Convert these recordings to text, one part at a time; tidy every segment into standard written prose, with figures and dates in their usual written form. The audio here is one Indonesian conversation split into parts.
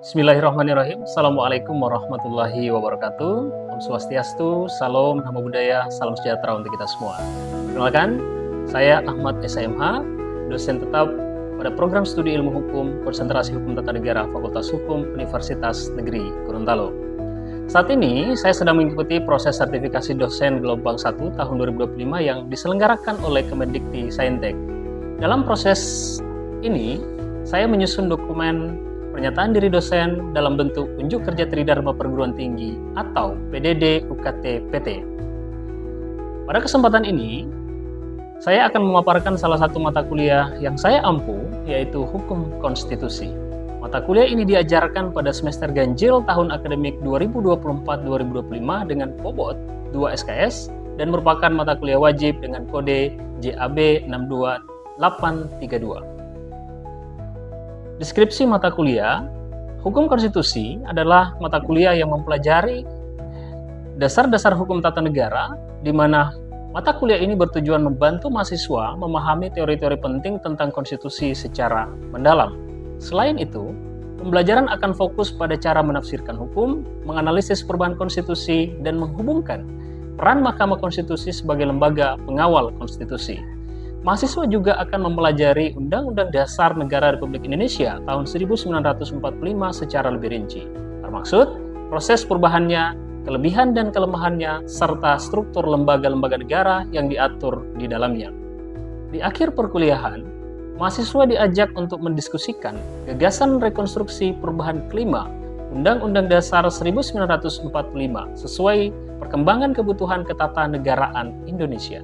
Bismillahirrahmanirrahim. Assalamualaikum warahmatullahi wabarakatuh. Om Swastiastu, Salam, Namo Buddhaya, Salam Sejahtera untuk kita semua. Perkenalkan, saya Ahmad SMH, dosen tetap pada program studi ilmu hukum, konsentrasi hukum tata negara, Fakultas Hukum, Universitas Negeri Gorontalo. Saat ini, saya sedang mengikuti proses sertifikasi dosen gelombang 1 tahun 2025 yang diselenggarakan oleh Kemendikti Saintek. Dalam proses ini, saya menyusun dokumen pernyataan diri dosen dalam bentuk unjuk kerja tridharma perguruan tinggi atau PDD UKT PT. Pada kesempatan ini, saya akan memaparkan salah satu mata kuliah yang saya ampu, yaitu Hukum Konstitusi. Mata kuliah ini diajarkan pada semester ganjil tahun akademik 2024-2025 dengan bobot 2 SKS dan merupakan mata kuliah wajib dengan kode JAB 62832. Deskripsi mata kuliah, Hukum Konstitusi adalah mata kuliah yang mempelajari dasar-dasar hukum tata negara, di mana mata kuliah ini bertujuan membantu mahasiswa memahami teori-teori penting tentang konstitusi secara mendalam. Selain itu, pembelajaran akan fokus pada cara menafsirkan hukum, menganalisis perubahan konstitusi, dan menghubungkan peran Mahkamah Konstitusi sebagai lembaga pengawal konstitusi. Mahasiswa juga akan mempelajari Undang-Undang Dasar Negara Republik Indonesia tahun 1945 secara lebih rinci. Termaksud proses perubahannya, kelebihan dan kelemahannya, serta struktur lembaga-lembaga negara yang diatur di dalamnya. Di akhir perkuliahan, mahasiswa diajak untuk mendiskusikan gagasan rekonstruksi perubahan kelima Undang-Undang Dasar 1945 sesuai perkembangan kebutuhan ketatanegaraan Indonesia.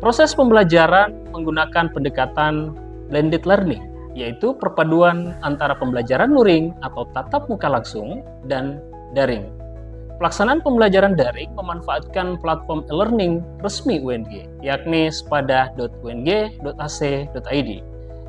Proses pembelajaran menggunakan pendekatan blended learning, yaitu perpaduan antara pembelajaran luring atau tatap muka langsung dan daring. Pelaksanaan pembelajaran daring memanfaatkan platform e-learning resmi UNG, yakni spada.ung.ac.id,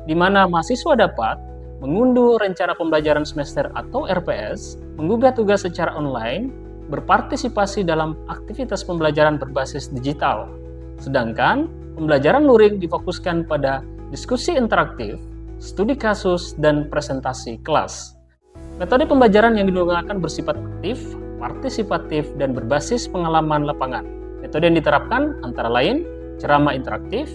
di mana mahasiswa dapat mengunduh rencana pembelajaran semester atau RPS, menggugah tugas secara online, berpartisipasi dalam aktivitas pembelajaran berbasis digital. Sedangkan pembelajaran luring difokuskan pada diskusi interaktif, studi kasus, dan presentasi kelas. Metode pembelajaran yang digunakan bersifat aktif, partisipatif, dan berbasis pengalaman lapangan. Metode yang diterapkan antara lain ceramah interaktif,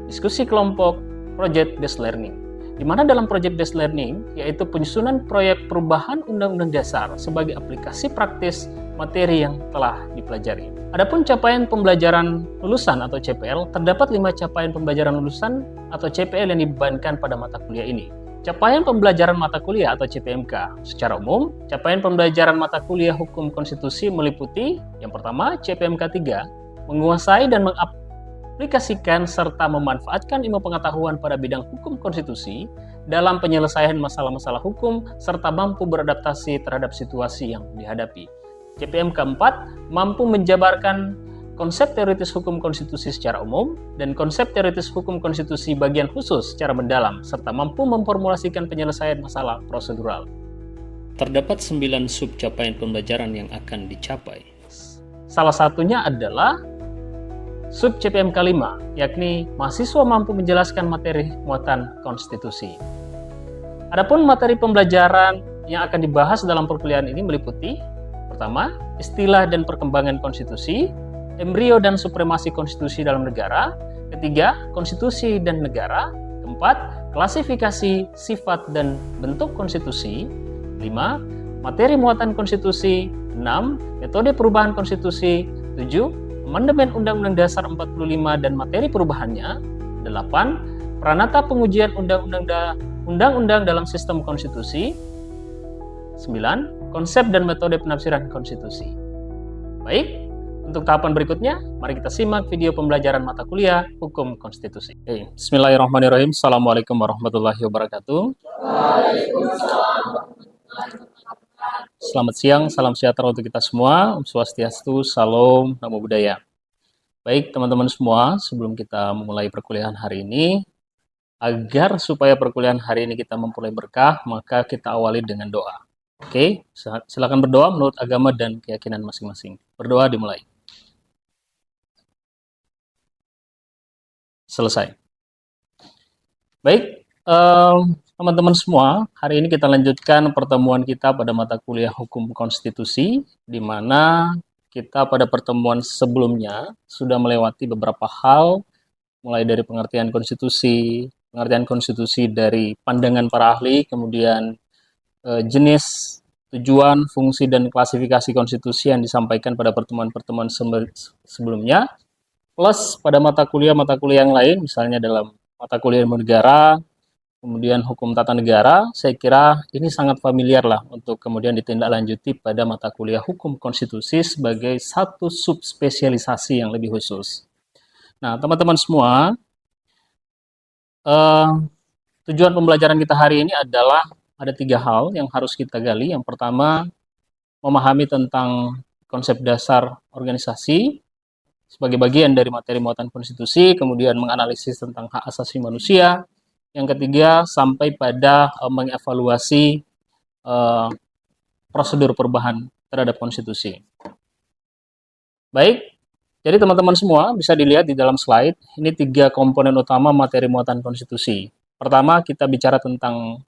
diskusi kelompok, project-based learning. Di mana dalam project-based learning, yaitu penyusunan proyek perubahan Undang-Undang Dasar sebagai aplikasi praktis materi yang telah dipelajari. Adapun capaian pembelajaran lulusan atau CPL, terdapat 5 capaian pembelajaran lulusan atau CPL yang dibebankan pada mata kuliah ini. Capaian pembelajaran mata kuliah atau CPMK. Secara umum, capaian pembelajaran mata kuliah Hukum Konstitusi meliputi yang pertama, CPMK 3, menguasai dan mengaplikasikan serta memanfaatkan ilmu pengetahuan pada bidang hukum konstitusi dalam penyelesaian masalah-masalah hukum serta mampu beradaptasi terhadap situasi yang dihadapi. CPMK 4 mampu menjabarkan konsep teoritis hukum konstitusi secara umum dan konsep teoritis hukum konstitusi bagian khusus secara mendalam serta mampu memformulasikan penyelesaian masalah prosedural. Terdapat 9 sub capaian pembelajaran yang akan dicapai. Salah satunya adalah sub CPMK 5, yakni mahasiswa mampu menjelaskan materi muatan konstitusi. Adapun materi pembelajaran yang akan dibahas dalam perkuliahan ini meliputi pertama, istilah dan perkembangan konstitusi, embrio dan supremasi konstitusi dalam negara, ketiga, konstitusi dan negara, keempat, klasifikasi, sifat dan bentuk konstitusi, 5, materi muatan konstitusi, 6, metode perubahan konstitusi, 7, amandemen Undang-Undang Dasar 45 dan materi perubahannya, 8, peranata pengujian undang-undang dalam sistem konstitusi, 9, konsep dan metode penafsiran konstitusi. Baik, untuk tahapan berikutnya, mari kita simak video pembelajaran mata kuliah Hukum Konstitusi. Bismillahirrahmanirrahim. Assalamualaikum warahmatullahi wabarakatuh. Selamat siang, salam sejahtera untuk kita semua. Om Swastiastu, Salam, Namo Buddhaya. Baik, teman-teman semua, sebelum kita memulai perkuliahan hari ini, agar supaya perkuliahan hari ini kita memperoleh berkah, maka kita awali dengan doa. Oke, silakan berdoa menurut agama dan keyakinan masing-masing. Berdoa dimulai. Selesai. Baik, Teman-teman semua, hari ini kita lanjutkan pertemuan kita pada mata kuliah Hukum Konstitusi, di mana kita pada pertemuan sebelumnya sudah melewati beberapa hal, mulai dari pengertian konstitusi dari pandangan para ahli, kemudian jenis, tujuan, fungsi, dan klasifikasi konstitusi yang disampaikan pada pertemuan-pertemuan sebelumnya, plus pada mata kuliah yang lain, misalnya dalam mata kuliah ilmu negara, kemudian hukum tata negara, saya kira ini sangat familiar lah untuk kemudian ditindaklanjuti pada mata kuliah hukum konstitusi sebagai satu subspesialisasi yang lebih khusus. Nah, teman-teman semua, tujuan pembelajaran kita hari ini adalah ada 3 hal yang harus kita gali. Yang pertama, memahami tentang konsep dasar organisasi sebagai bagian dari materi muatan konstitusi, kemudian menganalisis tentang hak asasi manusia. Yang ketiga, sampai pada mengevaluasi prosedur perubahan terhadap konstitusi. Baik, jadi teman-teman semua bisa dilihat di dalam slide, ini 3 komponen utama materi muatan konstitusi. Pertama, kita bicara tentang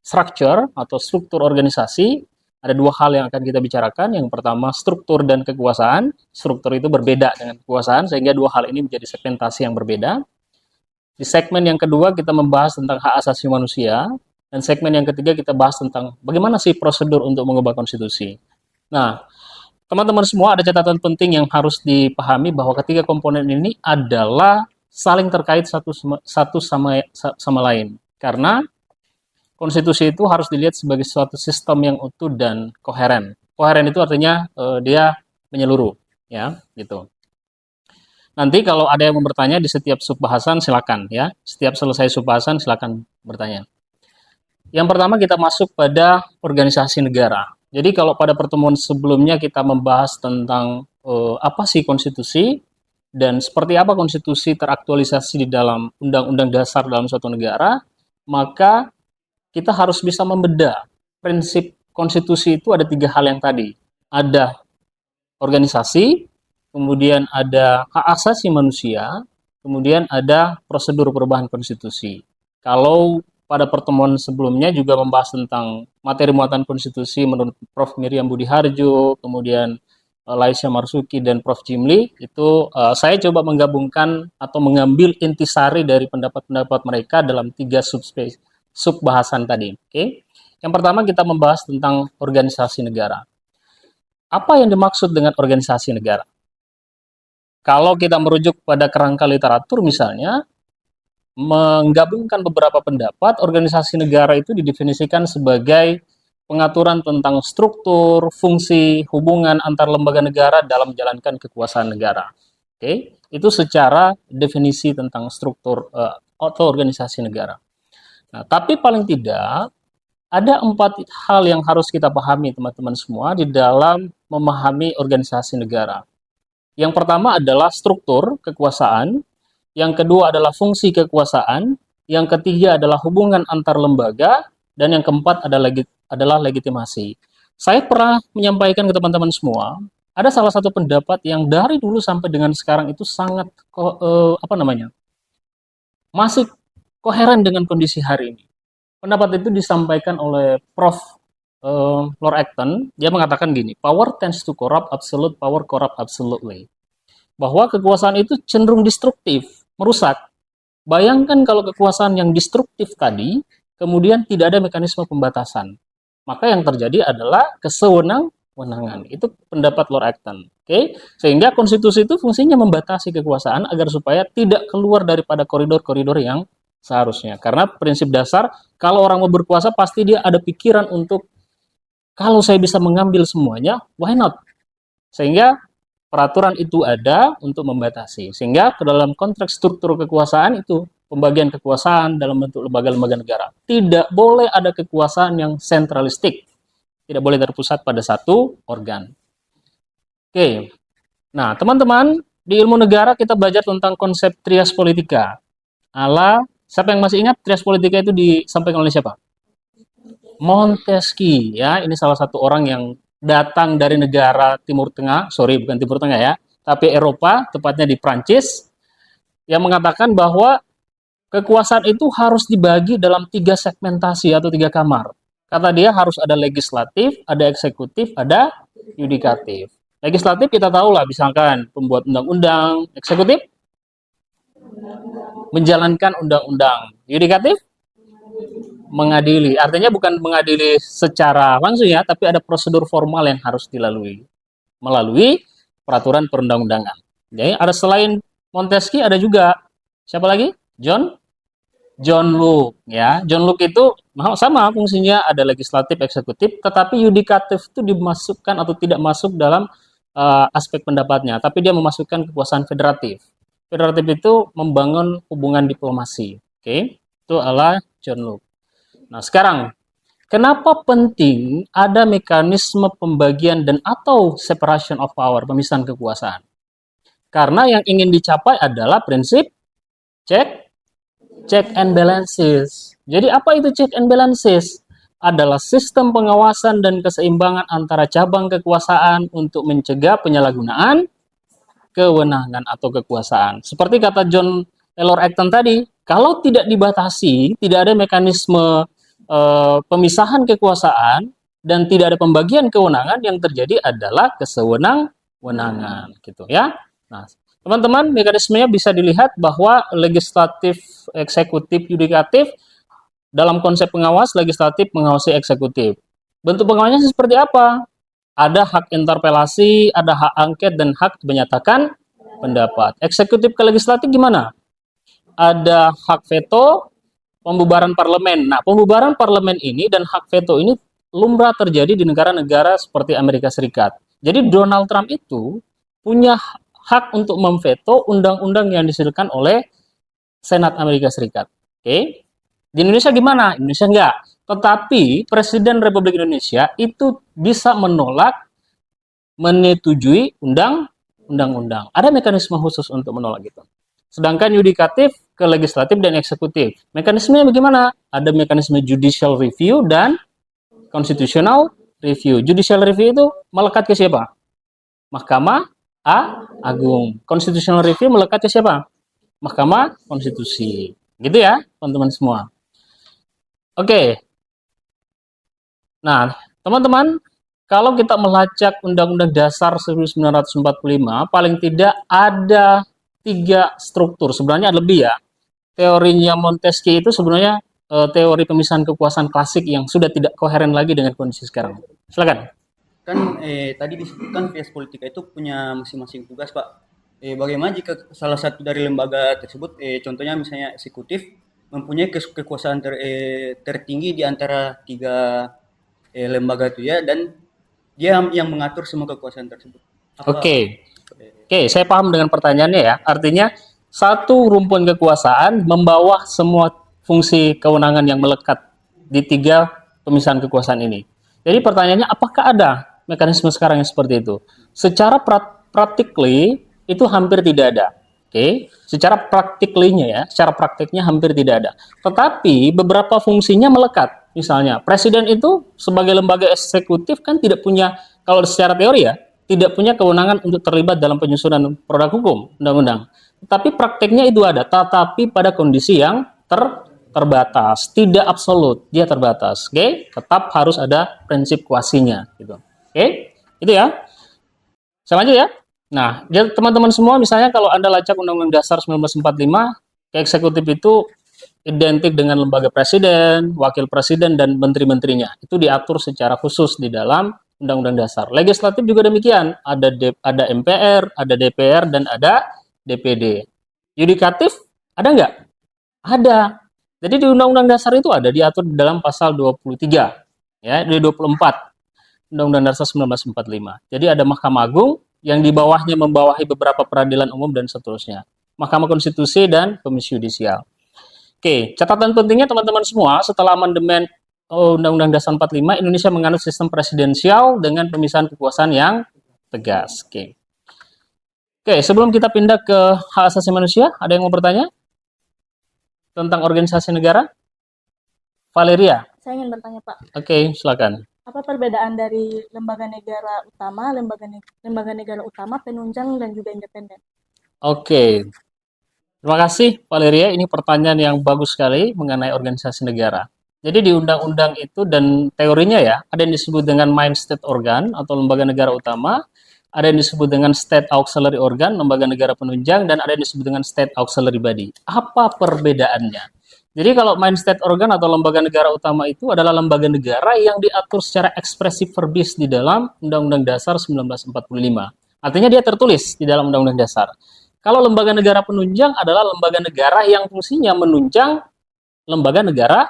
structure atau struktur organisasi. Ada 2 hal yang akan kita bicarakan. Yang pertama, struktur dan kekuasaan. Struktur itu berbeda dengan kekuasaan, sehingga 2 hal ini menjadi segmentasi yang berbeda. Di segmen yang kedua kita membahas tentang hak asasi manusia, dan segmen yang ketiga kita bahas tentang bagaimana sih prosedur untuk mengubah konstitusi. Nah, teman-teman semua, ada catatan penting yang harus dipahami bahwa ketiga komponen ini adalah saling terkait satu sama lain. Karena konstitusi itu harus dilihat sebagai suatu sistem yang utuh dan koheren. Koheren itu artinya dia menyeluruh, ya, gitu. Nanti kalau ada yang mau bertanya di setiap subbahasan silakan ya. Setiap selesai subbahasan silakan bertanya. Yang pertama kita masuk pada organisasi negara. Jadi kalau pada pertemuan sebelumnya kita membahas tentang apa sih konstitusi dan seperti apa konstitusi teraktualisasi di dalam undang-undang dasar dalam suatu negara, maka kita harus bisa membedah prinsip konstitusi itu ada 3 hal yang tadi. Ada organisasi, kemudian ada hak asasi manusia, kemudian ada prosedur perubahan konstitusi. Kalau pada pertemuan sebelumnya juga membahas tentang materi muatan konstitusi menurut Prof. Miriam Budi Harjo, kemudian Laisya Marsuki dan Prof. Jimli, itu saya coba menggabungkan atau mengambil intisari dari pendapat-pendapat mereka dalam 3 subbahasan tadi. Oke? Yang pertama kita membahas tentang organisasi negara. Apa yang dimaksud dengan organisasi negara? Kalau kita merujuk pada kerangka literatur misalnya, menggabungkan beberapa pendapat, organisasi negara itu didefinisikan sebagai pengaturan tentang struktur, fungsi, hubungan antar lembaga negara dalam menjalankan kekuasaan negara. Oke, itu secara definisi tentang struktur atau organisasi negara. Nah, tapi paling tidak ada 4 hal yang harus kita pahami teman-teman semua di dalam memahami organisasi negara. Yang pertama adalah struktur kekuasaan, yang kedua adalah fungsi kekuasaan, yang ketiga adalah hubungan antar lembaga, dan yang keempat adalah legitimasi. Saya pernah menyampaikan ke teman-teman semua, ada salah satu pendapat yang dari dulu sampai dengan sekarang itu sangat masih koheren dengan kondisi hari ini. Pendapat itu disampaikan oleh Prof. Lord Acton. Dia mengatakan gini, power tends to corrupt, absolute power corrupt absolutely. Bahwa kekuasaan itu cenderung destruktif, merusak. Bayangkan kalau kekuasaan yang destruktif tadi, kemudian tidak ada mekanisme pembatasan. Maka yang terjadi adalah kesewenang-wenangan. Itu pendapat Lord Acton. Oke? Sehingga konstitusi itu fungsinya membatasi kekuasaan agar supaya tidak keluar daripada koridor-koridor yang seharusnya. Karena prinsip dasar, kalau orang mau berkuasa pasti dia ada pikiran untuk kalau saya bisa mengambil semuanya, why not? Sehingga peraturan itu ada untuk membatasi. Sehingga ke dalam konteks struktur kekuasaan itu, pembagian kekuasaan dalam bentuk lembaga-lembaga negara. Tidak boleh ada kekuasaan yang sentralistik. Tidak boleh terpusat pada satu organ. Oke. Nah, teman-teman, di ilmu negara kita belajar tentang konsep trias politika. Siapa yang masih ingat trias politika itu disampaikan oleh siapa? Montesquieu, ya, ini salah satu orang yang datang dari negara Timur Tengah, bukan Timur Tengah ya, tapi Eropa, tepatnya di Prancis, yang mengatakan bahwa kekuasaan itu harus dibagi dalam 3 segmentasi atau 3 kamar. Kata dia harus ada legislatif, ada eksekutif, ada yudikatif. Legislatif kita tahu lah, misalkan pembuat undang-undang. Eksekutif menjalankan undang-undang. Yudikatif mengadili. Artinya bukan mengadili secara langsung ya, tapi ada prosedur formal yang harus dilalui melalui peraturan perundang-undangan. Jadi ada selain Montesquieu ada juga siapa lagi? John Locke ya. John Locke itu sama fungsinya, ada legislatif, eksekutif, tetapi yudikatif itu dimasukkan atau tidak masuk dalam aspek pendapatnya, tapi dia memasukkan kekuasaan federatif. Federatif itu membangun hubungan diplomasi. Oke, itu adalah John Locke. Nah, sekarang kenapa penting ada mekanisme pembagian dan atau separation of power, pemisahan kekuasaan? Karena yang ingin dicapai adalah prinsip check and balances. Jadi apa itu check and balances? Adalah sistem pengawasan dan keseimbangan antara cabang kekuasaan untuk mencegah penyalahgunaan kewenangan atau kekuasaan. Seperti kata John Taylor Acton tadi, kalau tidak dibatasi, tidak ada mekanisme pemisahan kekuasaan dan tidak ada pembagian kewenangan, yang terjadi adalah kesewenang-wenangan gitu ya. Nah, teman-teman, mekanismenya bisa dilihat bahwa legislatif, eksekutif, yudikatif dalam konsep pengawas, legislatif mengawasi eksekutif. Bentuk pengawasnya seperti apa? Ada hak interpelasi, ada hak angket, dan hak menyatakan pendapat. Eksekutif ke legislatif gimana? Ada hak veto, pembubaran parlemen. Nah, pembubaran parlemen ini dan hak veto ini lumrah terjadi di negara-negara seperti Amerika Serikat. Jadi Donald Trump itu punya hak untuk memveto undang-undang yang disahkan oleh Senat Amerika Serikat. Oke. Di Indonesia gimana? Indonesia enggak. Tetapi Presiden Republik Indonesia itu bisa menolak, menyetujui undang-undang. Ada mekanisme khusus untuk menolak itu. Sedangkan yudikatif ke legislatif dan eksekutif. Mekanismenya bagaimana? Ada mekanisme judicial review dan constitutional review. Judicial review itu melekat ke siapa? Mahkamah Agung. Constitutional review melekat ke siapa? Mahkamah Konstitusi. Gitu ya, teman-teman semua. Oke. Nah, teman-teman, kalau kita melacak Undang-Undang Dasar 1945, paling tidak ada 3 struktur. Sebenarnya lebih ya. Teorinya Montesquieu itu sebenarnya teori pemisahan kekuasaan klasik yang sudah tidak koheren lagi dengan kondisi sekarang. Silakan. Kan tadi disebutkan PS Politika itu punya masing-masing tugas, Pak. Bagaimana jika salah satu dari lembaga tersebut, contohnya misalnya eksekutif, mempunyai kekuasaan tertinggi di antara 3 lembaga itu ya, dan dia yang mengatur semua kekuasaan tersebut. Oke, saya paham dengan pertanyaannya ya. Artinya satu rumpun kekuasaan membawa semua fungsi kewenangan yang melekat di 3 pemisahan kekuasaan ini. Jadi pertanyaannya, apakah ada mekanisme sekarang yang seperti itu? Secara practically itu hampir tidak ada. Oke, secara practically-nya ya, secara praktiknya hampir tidak ada. Tetapi beberapa fungsinya melekat. Misalnya, presiden itu sebagai lembaga eksekutif kan tidak punya, kalau secara teori ya, tidak punya kewenangan untuk terlibat dalam penyusunan produk hukum, undang-undang. Tapi praktiknya itu ada, tetapi pada kondisi yang terbatas, tidak absolut, dia terbatas. Oke, tetap harus ada prinsip kuasinya gitu. Oke, itu ya. Saya lanjut ya. Nah, teman-teman semua, misalnya kalau Anda lacak Undang-Undang Dasar 1945, ke eksekutif itu identik dengan lembaga presiden, wakil presiden, dan menteri-menterinya. Itu diatur secara khusus di dalam Undang-Undang Dasar. Legislatif juga demikian, ada MPR, ada DPR, dan ada DPD. Yudikatif ada nggak? Ada. Jadi di Undang-Undang Dasar itu ada diatur di dalam pasal 23, ya, di 24 Undang-Undang Dasar 1945. Jadi ada Mahkamah Agung yang di bawahnya membawahi beberapa peradilan umum dan seterusnya. Mahkamah Konstitusi dan Komisi Yudisial. Oke, catatan pentingnya teman-teman semua, setelah amandemen Undang-Undang Dasar 45, Indonesia menganut sistem presidensial dengan pemisahan kekuasaan yang tegas. Oke, sebelum kita pindah ke hak asasi manusia, ada yang mau bertanya tentang organisasi negara? Valeria. Saya ingin bertanya, Pak. Oke, silakan. Apa perbedaan dari lembaga negara utama, lembaga negara utama, penunjang, dan juga independen? Oke. Terima kasih Valeria, ini pertanyaan yang bagus sekali mengenai organisasi negara. Jadi di undang-undang itu dan teorinya ya, ada yang disebut dengan main state organ atau lembaga negara utama, ada yang disebut dengan state auxiliary organ, lembaga negara penunjang, dan ada yang disebut dengan state auxiliary body. Apa perbedaannya? Jadi kalau main state organ atau lembaga negara utama itu adalah lembaga negara yang diatur secara ekspresif verbis di dalam Undang-Undang Dasar 1945. Artinya dia tertulis di dalam Undang-Undang Dasar. Kalau lembaga negara penunjang adalah lembaga negara yang fungsinya menunjang lembaga negara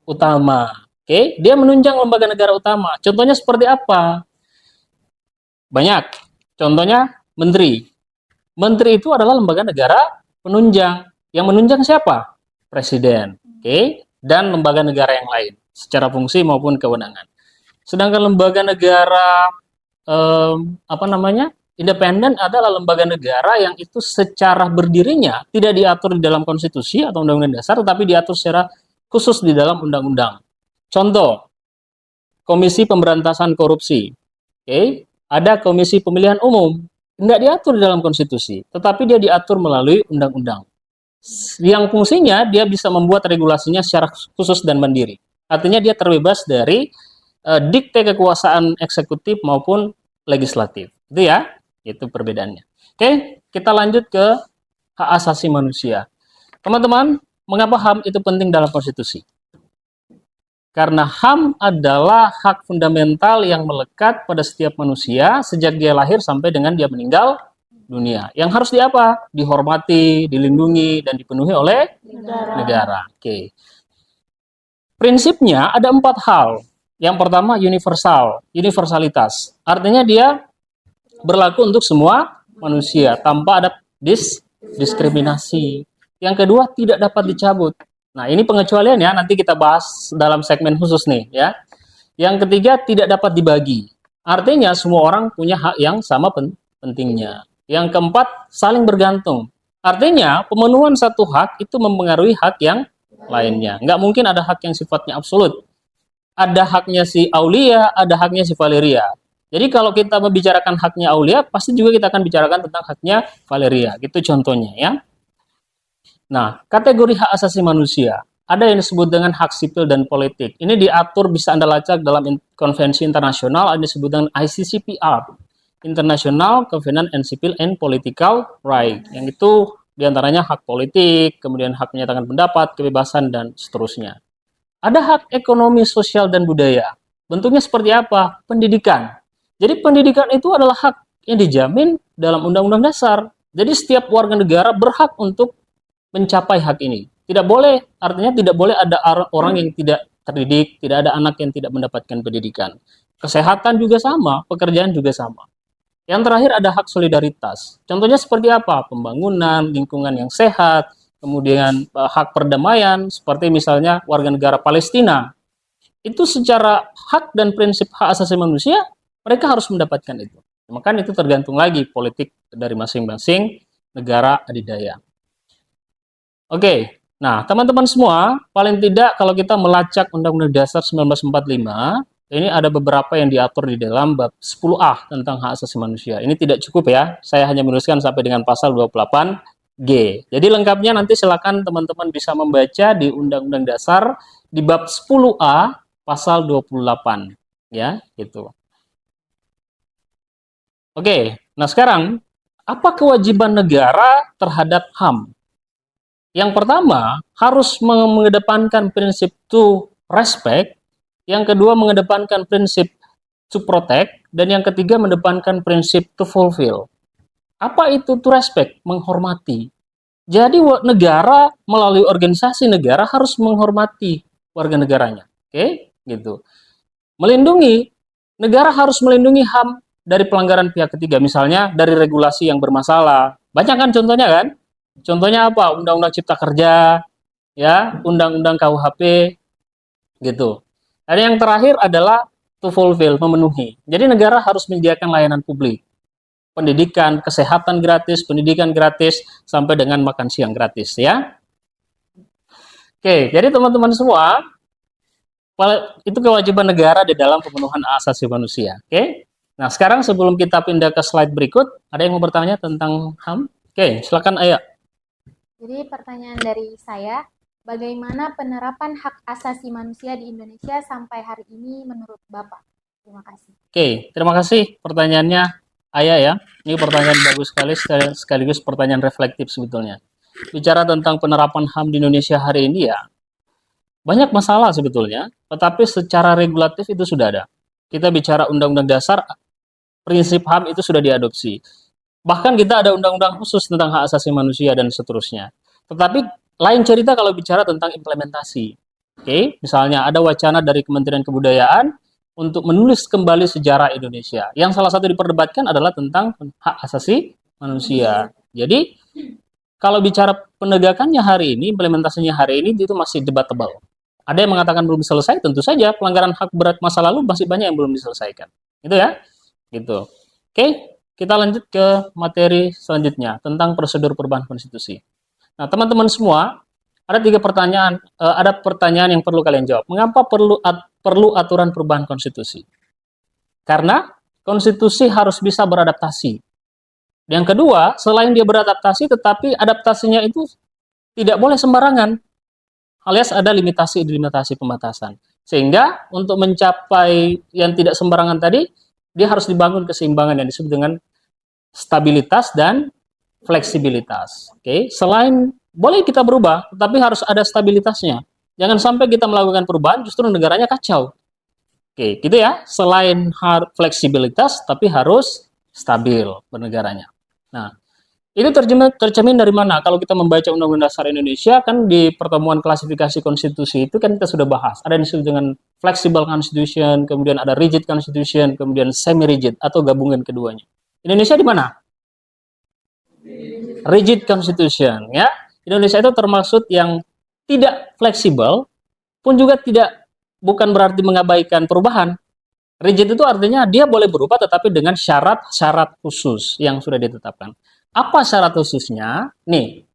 utama. Oke, dia menunjang lembaga negara utama. Contohnya seperti apa? Banyak. Contohnya menteri. Menteri itu adalah lembaga negara penunjang. Yang menunjang siapa? Presiden. Oke, dan lembaga negara yang lain secara fungsi maupun kewenangan. Sedangkan lembaga negara independen adalah lembaga negara yang itu secara berdirinya tidak diatur di dalam konstitusi atau undang-undang dasar, tetapi diatur secara khusus di dalam undang-undang. Contoh, Komisi Pemberantasan Korupsi. Oke, ada Komisi Pemilihan Umum, tidak diatur di dalam konstitusi, tetapi dia diatur melalui undang-undang. Yang fungsinya dia bisa membuat regulasinya secara khusus dan mandiri. Artinya dia terbebas dari dikte kekuasaan eksekutif maupun legislatif. Itu ya. Itu perbedaannya. Oke, kita lanjut ke hak asasi manusia. Teman-teman, mengapa HAM itu penting dalam konstitusi? Karena HAM adalah hak fundamental yang melekat pada setiap manusia sejak dia lahir sampai dengan dia meninggal dunia. Yang harus dihormati, dilindungi, dan dipenuhi oleh negara. Oke. Prinsipnya ada 4 hal. Yang pertama universalitas. Artinya dia berlaku untuk semua manusia tanpa ada diskriminasi. Yang kedua, tidak dapat dicabut. Nah, ini pengecualian ya, nanti kita bahas dalam segmen khusus nih ya. Yang ketiga, tidak dapat dibagi. Artinya semua orang punya hak yang sama pentingnya. Yang keempat, saling bergantung. Artinya pemenuhan satu hak itu mempengaruhi hak yang lainnya. Nggak mungkin ada hak yang sifatnya absolut. Ada haknya si Aulia, ada haknya si Valeria. Jadi kalau kita membicarakan haknya Aulia, pasti juga kita akan bicarakan tentang haknya Valeria. Gitu contohnya ya. Nah, kategori hak asasi manusia. Ada yang disebut dengan hak sipil dan politik. Ini diatur, bisa Anda lacak dalam konvensi internasional, ada disebut dengan ICCPR. International Covenant and Civil and Political Right. Yang itu diantaranya hak politik, kemudian hak menyatakan pendapat, kebebasan, dan seterusnya. Ada hak ekonomi, sosial, dan budaya. Bentuknya seperti apa? Pendidikan. Jadi pendidikan itu adalah hak yang dijamin dalam Undang-Undang Dasar. Jadi setiap warga negara berhak untuk mencapai hak ini. Tidak boleh, artinya tidak boleh ada orang yang tidak terdidik, tidak ada anak yang tidak mendapatkan pendidikan. Kesehatan juga sama, pekerjaan juga sama. Yang terakhir ada hak solidaritas. Contohnya seperti apa? Pembangunan, lingkungan yang sehat, kemudian hak perdamaian, seperti misalnya warga negara Palestina. Itu secara hak dan prinsip hak asasi manusia, mereka harus mendapatkan itu. Maka itu tergantung lagi politik dari masing-masing negara adidaya. Oke, nah teman-teman semua, paling tidak kalau kita melacak Undang-Undang Dasar 1945, ini ada beberapa yang diatur di dalam bab 10A tentang hak asasi manusia. Ini tidak cukup ya, saya hanya menuliskan sampai dengan pasal 28G. Jadi lengkapnya nanti silakan teman-teman bisa membaca di Undang-Undang Dasar di bab 10A pasal 28. Ya, gitu. Oke, nah sekarang, apa kewajiban negara terhadap HAM? Yang pertama, harus mengedepankan prinsip to respect. Yang kedua, mengedepankan prinsip to protect. Dan yang ketiga, mengedepankan prinsip to fulfill. Apa itu to respect? Menghormati. Jadi negara melalui organisasi negara harus menghormati warga negaranya. Oke, gitu. Melindungi, negara harus melindungi HAM dari pelanggaran pihak ketiga. Misalnya dari regulasi yang bermasalah. Banyak kan contohnya kan? Contohnya apa? Undang-Undang Cipta Kerja, ya, Undang-Undang KUHP, gitu. Dan yang terakhir adalah to fulfill, memenuhi. Jadi negara harus menyediakan layanan publik, pendidikan, kesehatan gratis, pendidikan gratis, sampai dengan makan siang gratis, ya. Oke, jadi teman-teman semua, itu kewajiban negara di dalam pemenuhan hak asasi manusia. Oke. Nah, sekarang sebelum kita pindah ke slide berikut, ada yang mau bertanya tentang HAM? Oke, silakan Ayah. Jadi pertanyaan dari saya, bagaimana penerapan hak asasi manusia di Indonesia sampai hari ini menurut Bapak? Terima kasih. Oke, terima kasih pertanyaannya Ayah ya. Ini pertanyaan bagus sekali sekaligus pertanyaan reflektif sebetulnya. Bicara tentang penerapan HAM di Indonesia hari ini ya, banyak masalah sebetulnya, tetapi secara regulatif itu sudah ada. Kita bicara Undang-Undang Dasar, prinsip HAM itu sudah diadopsi. Bahkan kita ada undang-undang khusus tentang hak asasi manusia dan seterusnya. Tetapi lain cerita kalau bicara tentang implementasi. Oke, misalnya ada wacana dari Kementerian Kebudayaan untuk menulis kembali sejarah Indonesia. Yang salah satu diperdebatkan adalah tentang hak asasi manusia. Jadi kalau bicara penegakannya hari ini, implementasinya hari ini itu masih debatable. Ada yang mengatakan belum selesai, tentu saja pelanggaran hak berat masa lalu masih banyak yang belum diselesaikan. Itu ya, gitu. Oke, kita lanjut ke materi selanjutnya tentang prosedur perubahan konstitusi. Nah, teman-teman semua, ada ada pertanyaan yang perlu kalian jawab. Mengapa perlu aturan perubahan konstitusi? Karena konstitusi harus bisa beradaptasi. Yang kedua, selain dia beradaptasi, tetapi adaptasinya itu tidak boleh sembarangan, alias ada limitasi pembatasan. Sehingga untuk mencapai yang tidak sembarangan tadi, dia harus dibangun keseimbangan yang disebut dengan stabilitas dan fleksibilitas. Oke, selain boleh kita berubah, tetapi harus ada stabilitasnya. Jangan sampai kita melakukan perubahan justru negaranya kacau. Oke, gitu ya. Selain fleksibilitas, tapi harus stabil bernegaranya. Nah, itu tercermin dari mana? Kalau kita membaca Undang-Undang Dasar Indonesia, kan di pertemuan klasifikasi konstitusi itu kan kita sudah bahas. Ada yang disebut dengan flexible constitution, kemudian ada rigid constitution, kemudian semi-rigid atau gabungan keduanya. Indonesia di mana? Rigid constitution, ya. Indonesia itu termasuk yang tidak fleksibel, pun juga bukan berarti mengabaikan perubahan. Rigid itu artinya dia boleh berubah tetapi dengan syarat-syarat khusus yang sudah ditetapkan. Apa syarat khususnya? Nih,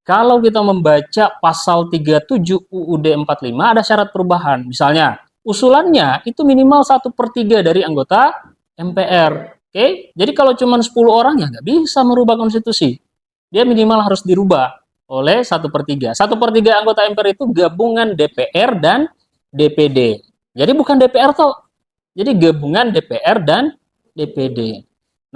kalau kita membaca pasal 37 UUD 45 ada syarat perubahan. Misalnya, usulannya itu minimal 1/3 dari anggota MPR. Oke? Jadi kalau cuma 10 orang ya nggak bisa merubah konstitusi. Dia minimal harus dirubah oleh 1/3. 1/3 anggota MPR itu gabungan DPR dan DPD. Jadi bukan DPR toh. Jadi gabungan DPR dan DPD.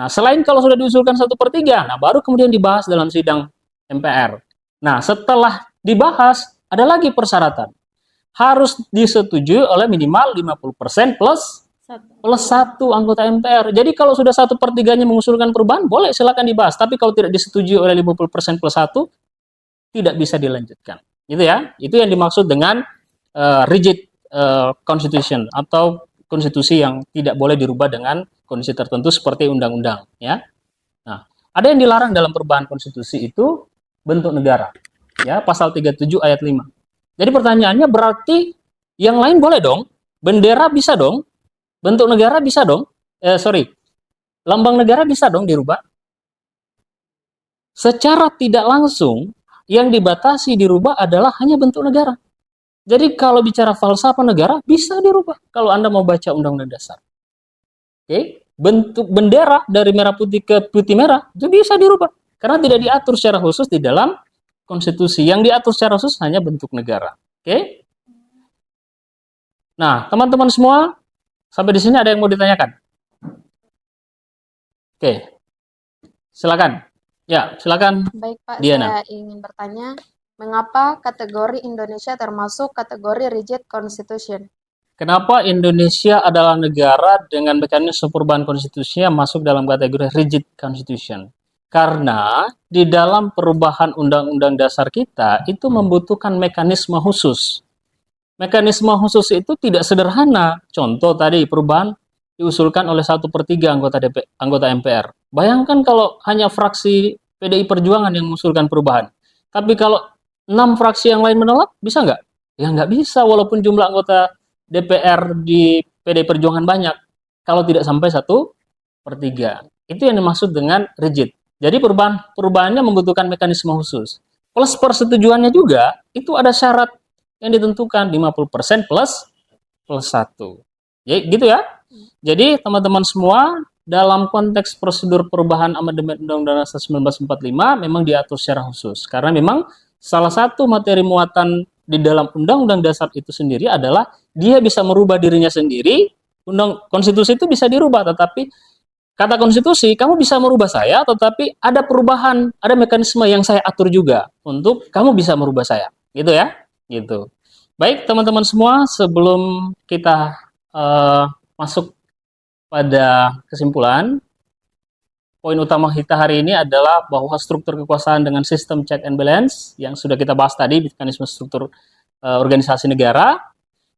Nah, selain kalau sudah diusulkan 1/3, nah baru kemudian dibahas dalam sidang MPR. Nah, setelah dibahas, ada lagi persyaratan. Harus disetujui oleh minimal 50% plus 1 anggota MPR. Jadi kalau sudah 1/3-nya mengusulkan perubahan, boleh silakan dibahas. Tapi kalau tidak disetujui oleh 50% plus 1, tidak bisa dilanjutkan. Gitu ya. Itu yang dimaksud dengan rigid constitution atau konstitusi yang tidak boleh dirubah dengan kondisi tertentu seperti undang-undang, ya. Nah, ada yang dilarang dalam perubahan konstitusi itu bentuk negara, ya, pasal 37 ayat 5. Jadi pertanyaannya berarti yang lain boleh dong? Bendera bisa dong? Bentuk negara bisa dong? Lambang negara bisa dong dirubah? Secara tidak langsung yang dibatasi dirubah adalah hanya bentuk negara. Jadi kalau bicara falsafah negara bisa dirubah kalau Anda mau baca Undang-Undang Dasar. Oke, bentuk bendera dari merah putih ke putih merah itu bisa dirubah karena tidak diatur secara khusus di dalam konstitusi. Yang diatur secara khusus hanya bentuk negara. Oke? Nah, teman-teman semua, sampai di sini ada yang mau ditanyakan? Oke. Silakan. Ya, silakan. Baik Pak, Diana. saya ingin bertanya, mengapa kategori Indonesia termasuk kategori rigid constitution? Kenapa Indonesia adalah negara dengan mekanisme perubahan konstitusinya masuk dalam kategori rigid constitution? Karena di dalam perubahan Undang-Undang Dasar kita itu membutuhkan mekanisme khusus. Mekanisme khusus itu tidak sederhana. Contoh tadi perubahan diusulkan oleh 1/3 anggota MPR. Bayangkan kalau hanya fraksi PDI Perjuangan yang mengusulkan perubahan. Tapi kalau 6 fraksi yang lain menolak, bisa nggak? Ya nggak bisa, walaupun jumlah anggota DPR di PDI Perjuangan banyak. Kalau tidak sampai 1/3. Itu yang dimaksud dengan rigid. Jadi perubahannya membutuhkan mekanisme khusus. Plus persetujuannya juga, itu ada syarat yang ditentukan 50% plus 1. Ya, gitu ya. Jadi teman-teman semua, dalam konteks prosedur perubahan amandemen Undang-Undang Dasar 1945 memang diatur secara khusus. Karena memang salah satu materi muatan di dalam Undang-Undang Dasar itu sendiri adalah dia bisa merubah dirinya sendiri. Konstitusi itu bisa dirubah, tetapi kata konstitusi, kamu bisa merubah saya, tetapi ada perubahan, ada mekanisme yang saya atur juga untuk kamu bisa merubah saya. Gitu ya, gitu. Baik teman-teman semua, sebelum kita masuk pada kesimpulan, poin utama kita hari ini adalah bahwa struktur kekuasaan dengan sistem check and balance yang sudah kita bahas tadi, mekanisme struktur organisasi negara.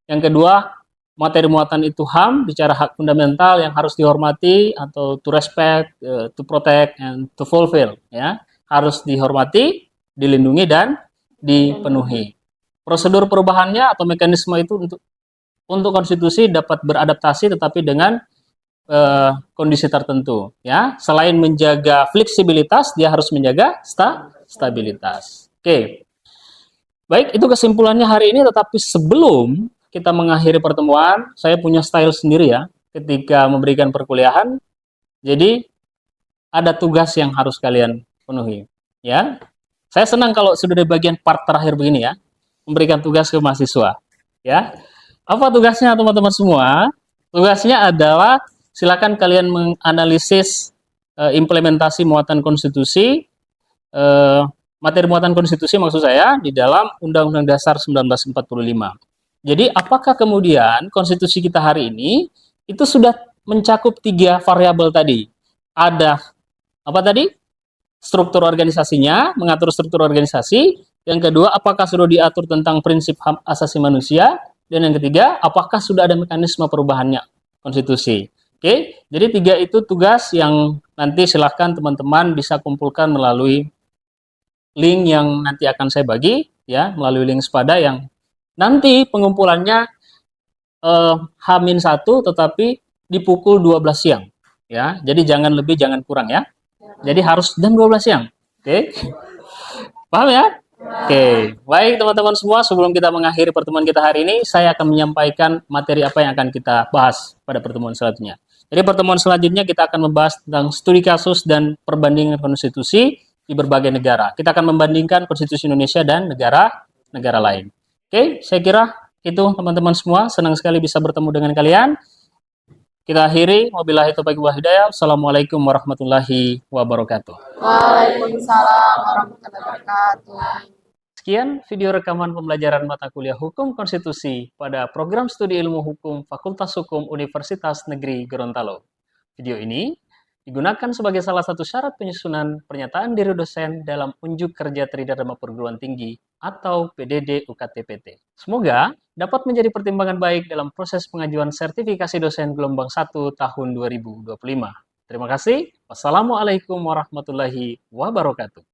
Yang kedua, materi muatan itu HAM, bicara hak fundamental yang harus dihormati atau to respect, to protect, and to fulfill. Ya, harus dihormati, dilindungi, dan dipenuhi. Prosedur perubahannya atau mekanisme itu untuk konstitusi dapat beradaptasi, tetapi dengan kondisi tertentu. Ya, selain menjaga fleksibilitas, dia harus menjaga stabilitas. Oke. Baik, itu kesimpulannya hari ini. Tetapi sebelum kita mengakhiri pertemuan, saya punya style sendiri ya, ketika memberikan perkuliahan. Jadi ada tugas yang harus kalian penuhi. Ya, saya senang kalau sudah di bagian part terakhir begini ya, memberikan tugas ke mahasiswa. Ya, apa tugasnya teman-teman semua? Tugasnya adalah silakan kalian menganalisis implementasi muatan konstitusi, materi muatan konstitusi maksud saya di dalam Undang-Undang Dasar 1945. Jadi apakah kemudian konstitusi kita hari ini itu sudah mencakup 3 variabel tadi? Ada apa tadi? Struktur organisasinya, mengatur struktur organisasi. Yang kedua, apakah sudah diatur tentang prinsip hak asasi manusia? Dan yang ketiga, apakah sudah ada mekanisme perubahannya konstitusi? Oke, jadi 3 itu tugas yang nanti silahkan teman-teman bisa kumpulkan melalui link yang nanti akan saya bagi, ya, melalui link sepada yang nanti pengumpulannya H-1 tetapi di pukul 12 siang. Ya, jadi jangan lebih, jangan kurang ya. Jadi harus jam 12 siang. Oke. Paham ya? Oke. Baik teman-teman semua, sebelum kita mengakhiri pertemuan kita hari ini, saya akan menyampaikan materi apa yang akan kita bahas pada pertemuan selanjutnya. Jadi pertemuan selanjutnya kita akan membahas tentang studi kasus dan perbandingan konstitusi di berbagai negara. Kita akan membandingkan konstitusi Indonesia dan negara lain. Oke, saya kira itu teman-teman semua. Senang sekali bisa bertemu dengan kalian. Kita akhiri. Wabillahi taufiq wal hidayah. Assalamualaikum warahmatullahi wabarakatuh. Waalaikumsalam warahmatullahi wabarakatuh. Sekian video rekaman pembelajaran mata kuliah Hukum Konstitusi pada program studi ilmu hukum Fakultas Hukum Universitas Negeri Gorontalo. Video ini digunakan sebagai salah satu syarat penyusunan pernyataan diri dosen dalam unjuk kerja Tridharma Perguruan Tinggi atau PDD UKT-PT. Semoga dapat menjadi pertimbangan baik dalam proses pengajuan sertifikasi dosen gelombang 1 tahun 2025. Terima kasih. Wassalamualaikum warahmatullahi wabarakatuh.